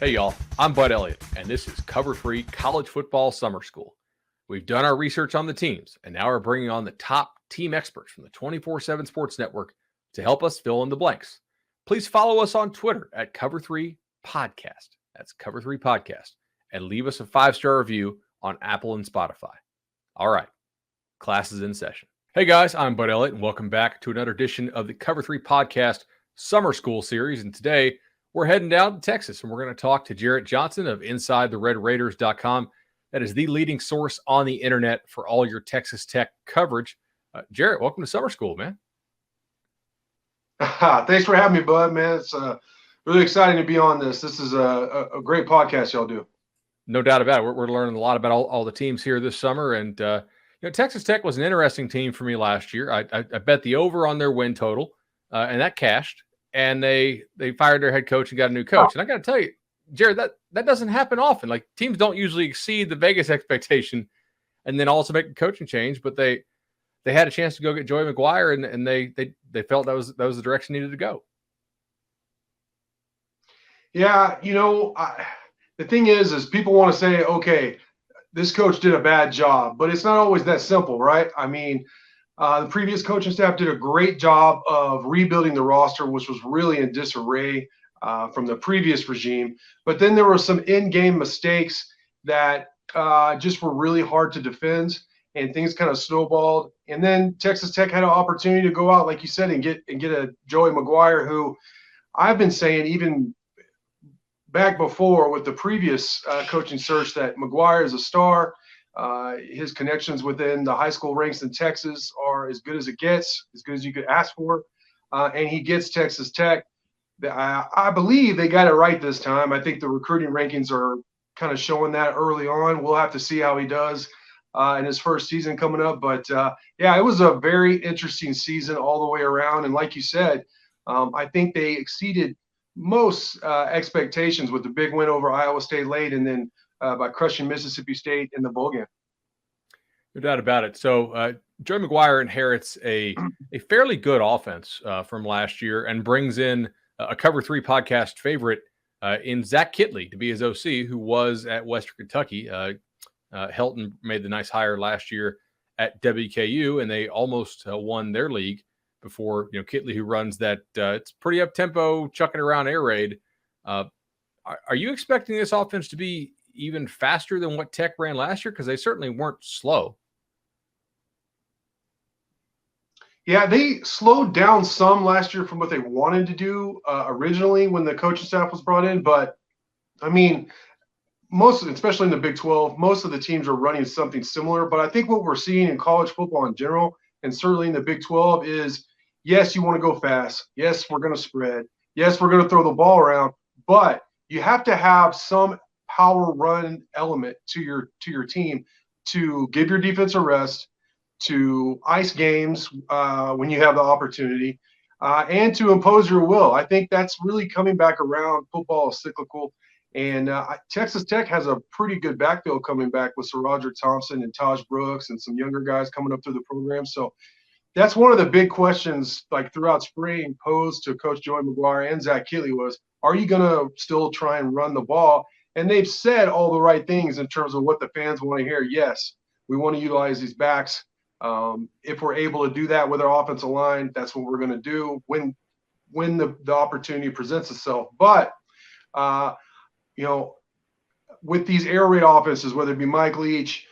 Hey y'all, I'm Bud Elliott, and this is Cover 3 College Football Summer School. We've done our research on the teams, and now we're bringing on the top team experts from the 24/7 Sports Network to help us fill in the blanks. Please follow us on Twitter at Cover 3 Podcast. That's Cover 3 Podcast. And leave us a 5-star review on Apple and Spotify. All right, class is in session. Hey guys, I'm Bud Elliott, and welcome back to another edition of the Cover 3 Podcast Summer School Series. And today, we're heading down to Texas, and we're going to talk to Jarret Johnson of InsideTheRedRaiders.com. That is the leading source on the internet for all your Texas Tech coverage. Jarret, welcome to summer school, man. Thanks for having me, Bud, man. It's really exciting to be on this. This is a great podcast y'all do. No doubt about it. We're learning a lot about all the teams here this summer. And, Texas Tech was an interesting team for me last year. I bet the over on their win total, and that cashed. And they fired their head coach and got a new coach. And I got to tell you, Jarret, that doesn't happen often. Like, teams don't usually exceed the Vegas expectation and then also make a coaching change. But they had a chance to go get Joey McGuire, and they felt that was the direction needed to go. Yeah, the thing is people want to say, okay, this coach did a bad job, but it's not always that simple, right? I mean, the previous coaching staff did a great job of rebuilding the roster, which was really in disarray from the previous regime. But then there were some in-game mistakes that just were really hard to defend, and things kind of snowballed. And then Texas Tech had an opportunity to go out, like you said, and get a Joey McGuire, who I've been saying even back before with the previous coaching search that McGuire is a star. His connections within the high school ranks in Texas are as good as it gets, as good as you could ask for. And he gets Texas Tech. I believe they got it right this time. I think the recruiting rankings are kind of showing that early on. We'll have to see how he does in his first season coming up. But, it was a very interesting season all the way around. And like you said, I think they exceeded most expectations with the big win over Iowa State late, and then by crushing Mississippi State in the bowl game. No doubt about it. So Joey McGuire inherits a fairly good offense from last year and brings in a Cover 3 podcast favorite in Zach Kittley to be his OC, who was at Western Kentucky. Helton made the nice hire last year at WKU, and they almost won their league before, Kittley, who runs that it's pretty up-tempo, chucking around air raid. Are you expecting this offense to be even faster than what Tech ran last year? Because they certainly weren't slow. Yeah, they slowed down some last year from what they wanted to do originally when the coaching staff was brought in. But, I mean, especially in the Big 12, most of the teams are running something similar. But I think what we're seeing in college football in general, and certainly in the Big 12, is, yes, you want to go fast. Yes, we're going to spread. Yes, we're going to throw the ball around. But you have to have some power run element to your team to give your defense a rest, to ice games when you have the opportunity, and to impose your will. I think that's really coming back around. Football is cyclical, and Texas Tech has a pretty good backfield coming back with Sir Roger Thompson and Taj Brooks and some younger guys coming up through the program. So that's one of the big questions, like throughout spring, posed to Coach Joey McGuire and Zach Kittley was, are you going to still try and run the ball? And they've said all the right things in terms of what the fans want to hear. Yes, we want to utilize these backs. If we're able to do that with our offensive line, that's what we're going to do when the opportunity presents itself. But, with these air raid offenses, whether it be Mike Leach,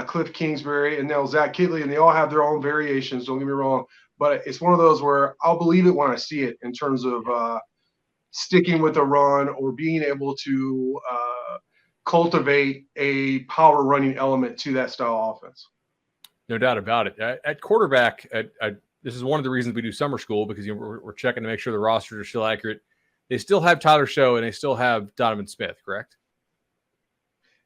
Cliff Kingsbury, and now Zach Kittley, and they all have their own variations, don't get me wrong. But it's one of those where I'll believe it when I see it in terms of sticking with a run or being able to cultivate a power running element to that style offense. No doubt about it. At quarterback, this is one of the reasons we do summer school, because we're checking to make sure the rosters are still accurate. They still have Tyler Show, and they still have Donovan Smith, correct?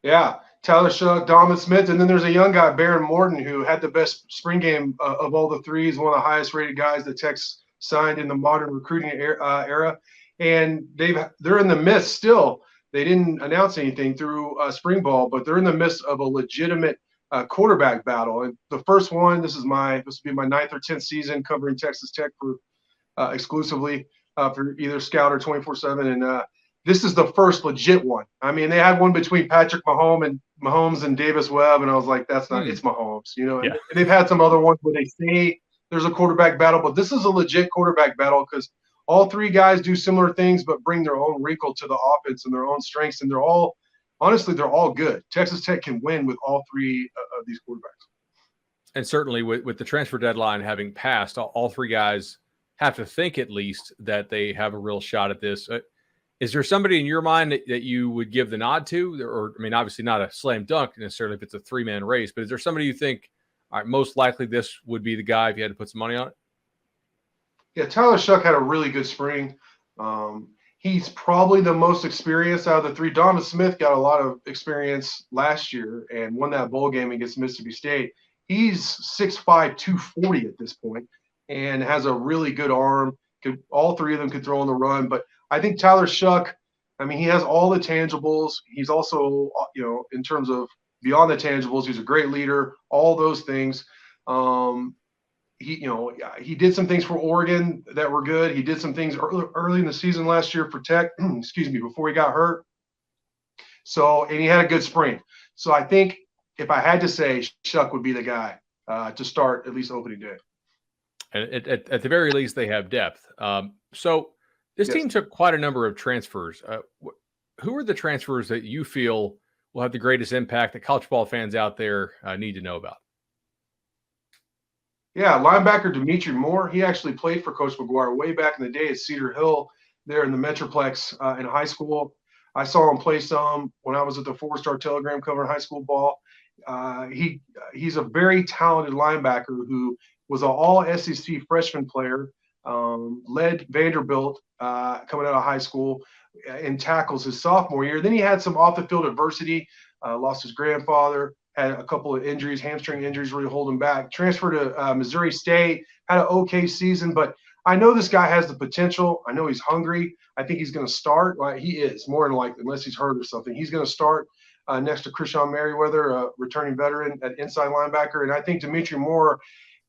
Yeah, Tyler Show, Donovan Smith, and then there's a young guy, Baron Morton, who had the best spring game of all the three. He's one of the highest rated guys that Tech's signed in the modern recruiting era. And they're in the midst still. They didn't announce anything through spring ball, but they're in the midst of a legitimate quarterback battle. And the first one, this will be my 9th or 10th season covering Texas Tech for exclusively for either Scout or 24/7. And this is the first legit one. I mean, they had one between Patrick Mahomes and Davis Webb, and I was like, that's not, it's Mahomes, you know. Yeah. And they've had some other ones where they say there's a quarterback battle, but this is a legit quarterback battle because all three guys do similar things, but bring their own wrinkle to the offense and their own strengths, and they're all good. Texas Tech can win with all three of these quarterbacks. And certainly with the transfer deadline having passed, all three guys have to think at least that they have a real shot at this. Is there somebody in your mind that you would give the nod to? Or, I mean, obviously not a slam dunk necessarily if it's a three-man race, but is there somebody you think, all right, most likely this would be the guy if you had to put some money on it? Yeah, Tyler Shuck had a really good spring. He's probably the most experienced out of the three. Donovan Smith got a lot of experience last year and won that bowl game against Mississippi State. He's 6'5", 240 at this point and has a really good arm. All three of them could throw on the run. But I think Tyler Shuck, I mean, he has all the tangibles. He's also, you know, in terms of beyond the tangibles, he's a great leader, all those things. He did some things for Oregon that were good. He did some things early in the season last year for Tech, before he got hurt. So, and he had a good spring. So I think if I had to say, Shuck would be the guy to start at least opening day. And at the very least, they have depth. So this team took quite a number of transfers. Who are the transfers that you feel will have the greatest impact that college football fans out there need to know about? Yeah, linebacker Dimitri Moore. He actually played for Coach McGuire way back in the day at Cedar Hill there in the Metroplex in high school. I saw him play some when I was at the 4-Star Telegram covering high school ball. He's a very talented linebacker who was an all-SEC freshman player, led Vanderbilt coming out of high school in tackles his sophomore year. Then he had some off-the-field adversity, lost his grandfather, had a couple of injuries, hamstring injuries really hold him back. Transferred to Missouri State, had an okay season, but I know this guy has the potential. I know he's hungry. I think he's going to start. Well, he is, more than likely, unless he's hurt or something. He's going to start next to Krishan Merriweather, a returning veteran at inside linebacker. And I think Dimitri Moore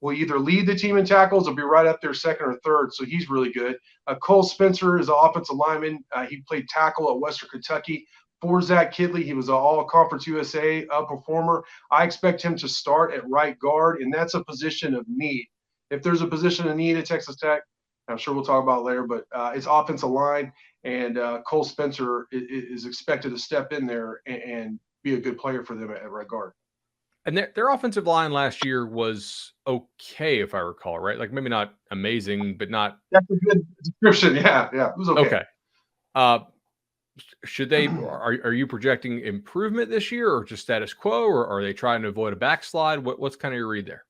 will either lead the team in tackles or be right up there second or third, so he's really good. Cole Spencer is an offensive lineman. He played tackle at Western Kentucky. For Zach Kidley, he was an all-conference USA performer. I expect him to start at right guard, and that's a position of need. If there's a position of need at Texas Tech, I'm sure we'll talk about it later, but it's offensive line, and Cole Spencer is expected to step in there and be a good player for them at right guard. And their offensive line last year was okay, if I recall, right? Like maybe not amazing, but not. That's a good description. Yeah, it was okay. Okay. Should they? Are you projecting improvement this year, or just status quo, or are they trying to avoid a backslide? What's kind of your read there?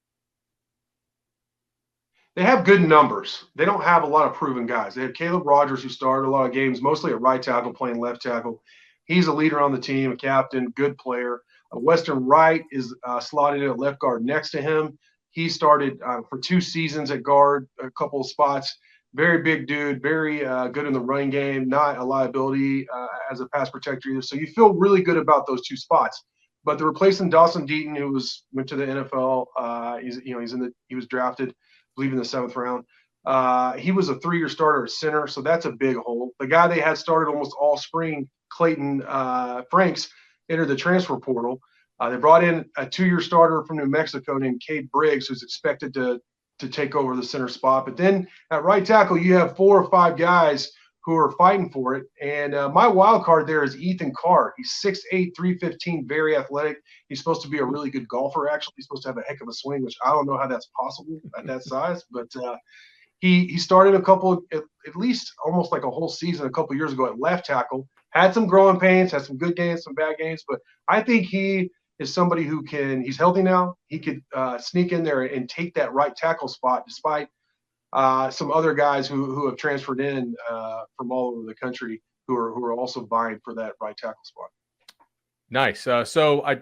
They have good numbers. They don't have a lot of proven guys. They have Caleb Rogers, who started a lot of games, mostly at right tackle, playing left tackle. He's a leader on the team, a captain, good player. Weston Wright is slotted in at left guard next to him. He started for 2 seasons at guard, a couple of spots. Very big dude, very good in the running game, not a liability as a pass protector either. So you feel really good about those 2 spots. But they're replacing Dawson Deaton, who went to the NFL. He was drafted, I believe, in the 7th round. He was a 3-year starter at center, so that's a big hole. The guy they had started almost all spring, Clayton Franks, entered the transfer portal. They brought in a 2-year starter from New Mexico named Cade Briggs, who's expected to take over the center spot. But then at right tackle, you have 4 or 5 guys who are fighting for it. And my wild card there is Ethan Carr. He's 6'8", 315, very athletic. He's supposed to be a really good golfer, actually. He's supposed to have a heck of a swing, which I don't know how that's possible at that size. But he started at least almost like a whole season a couple years ago at left tackle. Had some growing pains, had some good games, some bad games. But I think he is somebody who he's healthy now. He could sneak in there and take that right tackle spot despite some other guys who have transferred in from all over the country who are also vying for that right tackle spot. Nice. So I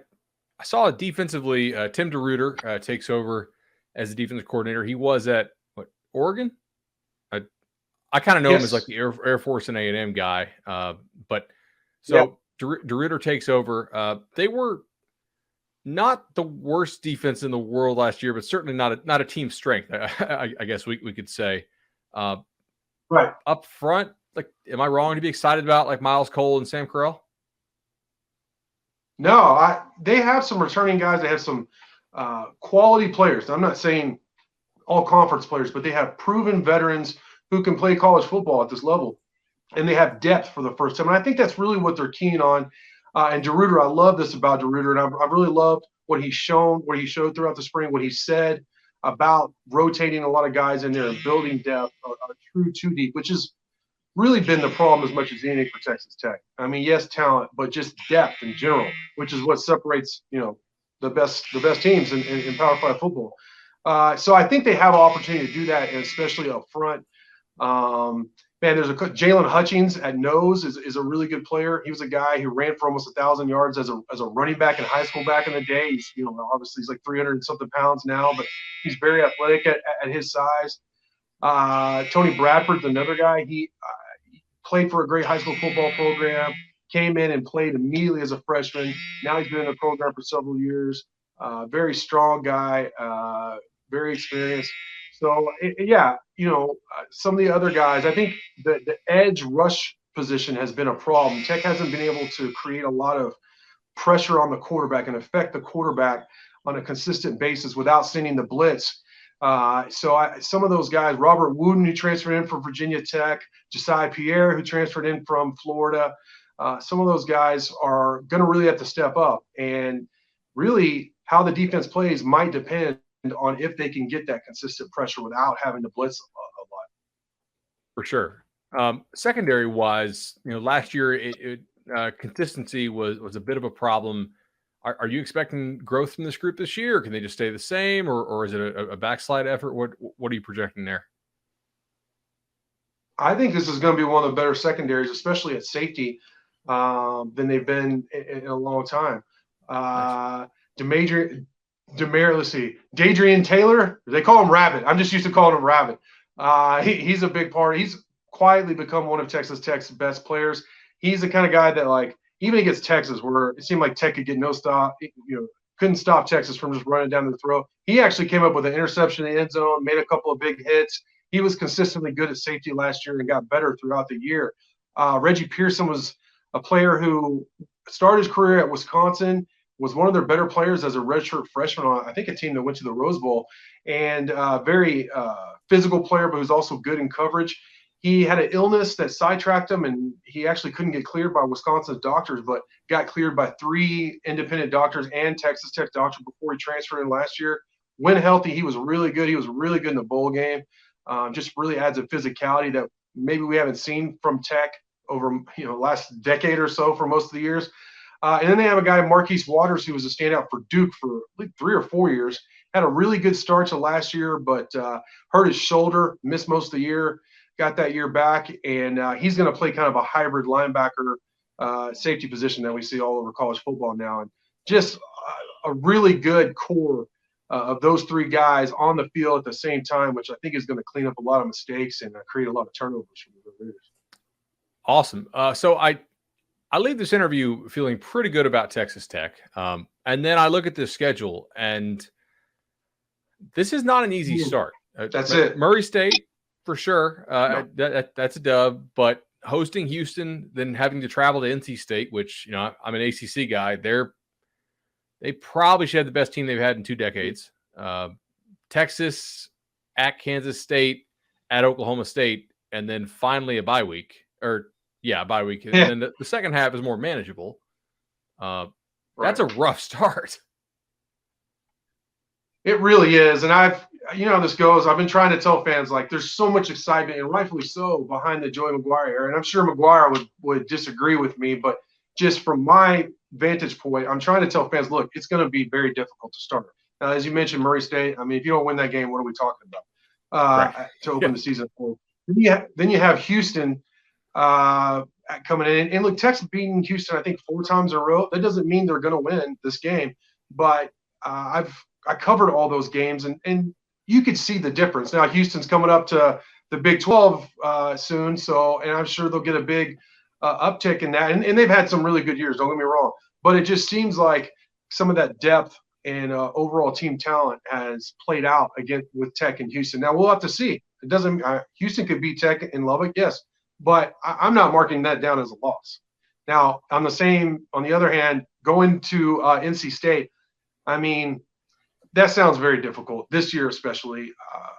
saw defensively, Tim DeRuyter takes over as the defensive coordinator. He was at Oregon? I kind of know him as like the Air Force and A&M guy. DeRuyter takes over. They were not the worst defense in the world last year, but certainly not a team strength. I guess we could say. Right up front, like, am I wrong to be excited about like Miles Cole and Sam Carell? No, they have some returning guys. They have some quality players. I'm not saying all conference players, but they have proven veterans who can play college football at this level, and they have depth for the first time. And I think that's really what they're keen on. And DeRuyter, I love this about DeRuyter, and I've really loved what he's shown, what he showed throughout the spring, what he said about rotating a lot of guys in there and building depth, a true two deep, which has really been the problem as much as anything for Texas Tech. I mean, yes, talent, but just depth in general, which is what separates, the best teams in Power 5 football. So I think they have an opportunity to do that, and especially up front. There's Jalen Hutchings at nose is a really good player. He was a guy who ran for almost 1,000 yards as a running back in high school back in the day. He's, obviously he's like 300 and something pounds now, but he's very athletic at his size. Tony Bradford's another guy. He played for a great high school football program, came in and played immediately as a freshman. Now he's been in the program for several years. Very strong guy, very experienced. So, some of the other guys, I think the edge rush position has been a problem. Tech hasn't been able to create a lot of pressure on the quarterback and affect the quarterback on a consistent basis without sending the blitz. Some of those guys, Robert Wooden, who transferred in from Virginia Tech, Josiah Pierre, who transferred in from Florida, some of those guys are going to really have to step up. And really how the defense plays might depend on if they can get that consistent pressure without having to blitz a lot. For sure. Secondary wise, last year consistency was a bit of a problem. Are you expecting growth from this group this year? Or can they just stay the same, or is it a backslide effort? What are you projecting there? I think this is going to be one of the better secondaries, especially at safety, than they've been in a long time. Dadrian Taylor, they call him Rabbit. I'm just used to calling him Rabbit. He's a big part. He's quietly become one of Texas Tech's best players. He's the kind of guy that, like, even against Texas, where it seemed like Tech could get no stop, couldn't stop Texas from just running down the throat. He actually came up with an interception in the end zone, made a couple of big hits. He was consistently good at safety last year and got better throughout the year. Reggie Pearson was a player who started his career at Wisconsin, was one of their better players as a redshirt freshman on, I think, a team that went to the Rose Bowl, and very physical player, but who's also good in coverage. He had an illness that sidetracked him, and he actually couldn't get cleared by Wisconsin's doctors, but got cleared by 3 independent doctors and Texas Tech doctor before he transferred in last year. When healthy, he was really good. He was really good in the bowl game. Just really adds a physicality that maybe we haven't seen from Tech over last decade or so for most of the years. And then they have a guy, Marquise Waters, who was a standout for Duke for like 3 or 4 years. Had a really good start to last year, but hurt his shoulder, missed most of the year, got that year back, and he's going to play kind of a hybrid linebacker safety position that we see all over college football now. And just a really good core of those 3 guys on the field at the same time, which I think is going to clean up a lot of mistakes and create a lot of turnovers for the Raiders. Awesome. So I leave this interview feeling pretty good about Texas Tech. And then I look at the schedule, and this is not an easy start. That's it. Murray State, for sure. That's a dub. But hosting Houston, then having to travel to NC State, which, I'm an ACC guy. They probably should have the best team they've had in 2 decades. Texas, at Kansas State, at Oklahoma State, and then finally a bye week. Bye week. And then the second half is more manageable. That's a rough start. It really is. And how this goes. I've been trying to tell fans, like, there's so much excitement, and rightfully so, behind the Joey McGuire era. And I'm sure McGuire would disagree with me, but just from my vantage point, I'm trying to tell fans, look, it's going to be very difficult to start. Now, as you mentioned, Murray State, I mean, if you don't win that game, what are we talking about to open the season for? Then you have Houston coming in. And look, Texas beating Houston, I think, 4 times in a row. That doesn't mean they're going to win this game. But I covered all those games, and you could see the difference. Now, Houston's coming up to the Big 12 soon, and I'm sure they'll get a big uptick in that. And they've had some really good years, don't get me wrong. But it just seems like some of that depth and overall team talent has played out again with Tech and Houston. Now, we'll have to see. It doesn't Houston could beat Tech in Lubbock, yes. but I'm not marking that down as a loss. Now, on the other hand, going to NC State, I mean, that sounds very difficult this year, especially.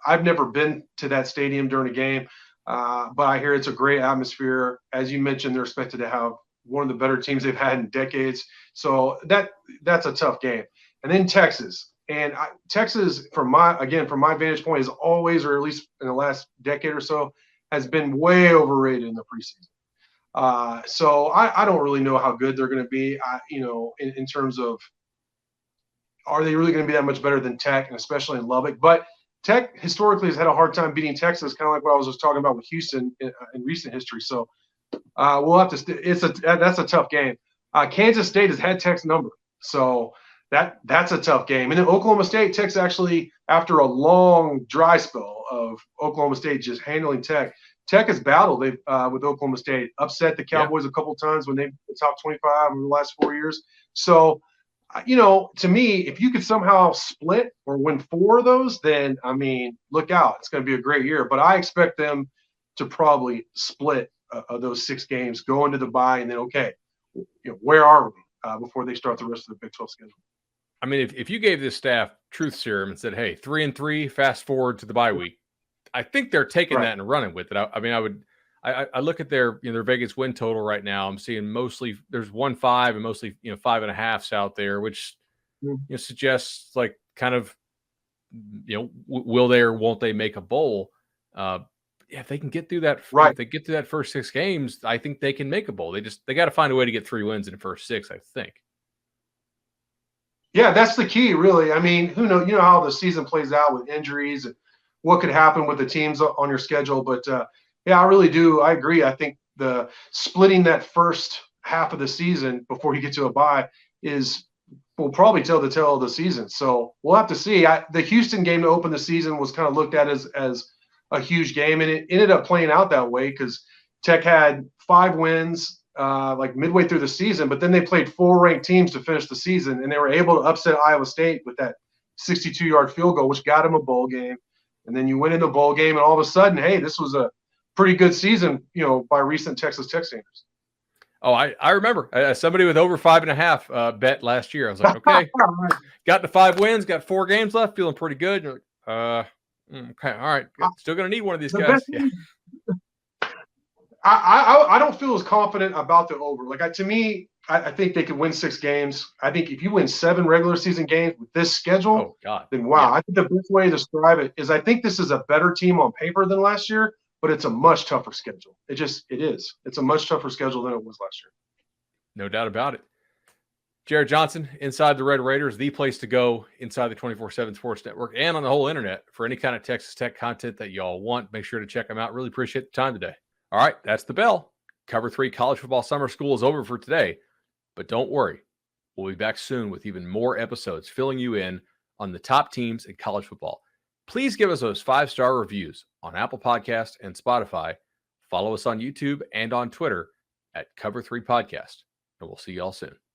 I've never been to that stadium during a game, but I hear it's a great atmosphere. As you mentioned, they're expected to have one of the better teams they've had in decades. So that's a tough game. And then Texas. And Texas, from my vantage point, is always, or at least in the last decade or so, has been way overrated in the preseason. So I don't really know how good they're going to be, in terms of, are they really going to be that much better than Tech, and especially in Lubbock? But Tech historically has had a hard time beating Texas, kind of like what I was just talking about with Houston in recent history. So we'll have to. That's a tough game. Kansas State has had Tech's number, so that's a tough game. And then Oklahoma State, Tech's actually, after a long dry spell of Oklahoma State just handling Tech has battled with Oklahoma State, upset the Cowboys a couple times when they were the top 25 in the last 4 years. So, to me, if you could somehow split or win 4 of those, then, I mean, look out. It's going to be a great year. But I expect them to probably split those 6 games, go into the bye, and then, okay, where are we before they start the rest of the Big 12 schedule? I mean, if you gave this staff truth serum and said, hey, 3-3, fast forward to the bye week, I think they're taking that and running with it. I look at their Vegas win total right now. I'm seeing mostly there's 1-5 and mostly 5.5s out there, which suggests like kind of will they or won't they make a bowl? If they can get through that, if they get through that first 6 games, I think they can make a bowl. They got to find a way to get 3 wins in the first 6, I think. Yeah, that's the key, really. I mean, who knows? You know how the season plays out with injuries and what could happen with the teams on your schedule. But yeah, I really do. I agree. I think the splitting that first half of the season before you get to a bye will probably tell the tale of the season. So we'll have to see. The Houston game to open the season was kind of looked at as a huge game, and it ended up playing out that way because Tech had 5 wins like midway through the season, but then they played 4 ranked teams to finish the season, and they were able to upset Iowa State with that 62-yard field goal, which got them a bowl game. And then you win in the bowl game, and all of a sudden, hey, this was a pretty good season, by recent Texas Tech standards. Oh, I remember somebody with over 5.5 bet last year. I was like, okay, got the 5 wins, got 4 games left, feeling pretty good. You're like, okay, all right, still going to need one of these guys. Yeah. I don't feel as confident about the over. Like, to me, I think they could win 6 games. I think if you win 7 regular season games with this schedule, then wow. Yeah. I think the best way to describe it is I think this is a better team on paper than last year, but it's a much tougher schedule. It is. It's a much tougher schedule than it was last year. No doubt about it. Jarret Johnson, Inside the Red Raiders, the place to go inside the 24/7 Sports Network and on the whole internet for any kind of Texas Tech content that y'all want. Make sure to check them out. Really appreciate the time today. All right, that's the bell. Cover 3 College Football Summer School is over for today, but don't worry. We'll be back soon with even more episodes filling you in on the top teams in college football. Please give us those 5-star reviews on Apple Podcasts and Spotify. Follow us on YouTube and on Twitter at Cover 3 Podcast, and we'll see y'all soon.